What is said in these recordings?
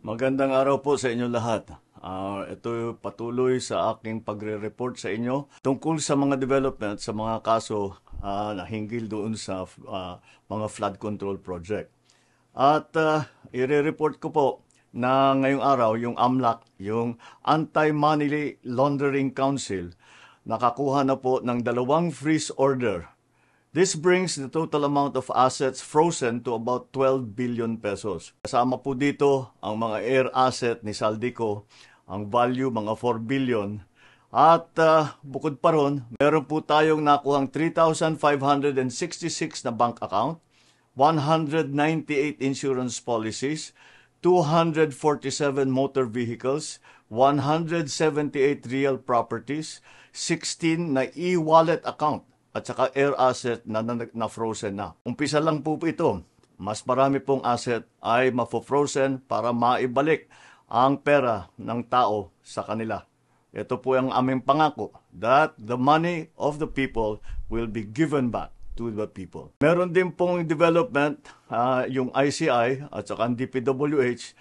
Magandang araw po sa inyo lahat. Ito patuloy sa aking pagre-report sa inyo tungkol sa mga development sa mga kaso na hinggil doon sa mga flood control project. At i-report ko po na ngayong araw yung AMLAC, yung Anti-Money Laundering Council, nakakuha na po ng 2 freeze order. This brings the total amount of assets frozen to about 12 billion pesos. Kasama po dito ang mga air asset ni Saldico, ang value mga 4 billion. At bukod pa ron, meron po tayong nakuhang 3,566 na bank account, 198 insurance policies, 247 motor vehicles, 178 real properties, 16 na e-wallet account, at saka air asset na frozen na. Umpisa lang po ito. Mas marami pong asset ay mafo-frozen para maibalik ang pera ng tao sa kanila. Ito po ang aming pangako that the money of the people will be given back to the people. Meron din pong development, yung ICI at saka ang DPWH,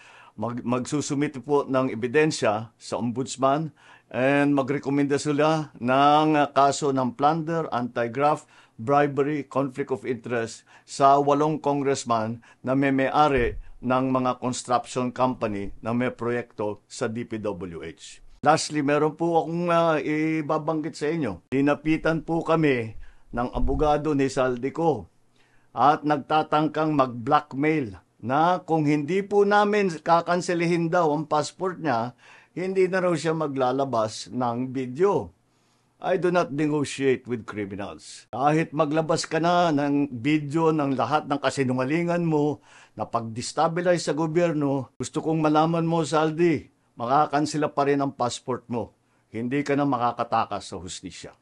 magsusumite po ng ebidensya sa ombudsman and magrekomenda sila ng kaso ng plunder, anti-graft, bribery, conflict of interest sa 8 congressman na may-ari ng mga construction company na may proyekto sa DPWH. Lastly, meron po akong ibabanggit sa inyo. Dinapitan po kami ng abogado ni Saldico at nagtatangkang mag-blackmail na kung hindi po namin kakanselihin daw ang passport niya, hindi na raw siya maglalabas ng video. I do not negotiate with criminals. Kahit maglabas ka na ng video ng lahat ng kasinungalingan mo na pag-destabilize sa gobyerno, gusto kong malaman mo, Saldi, makakansela pa rin ang passport mo. Hindi ka na makakatakas sa hustisya.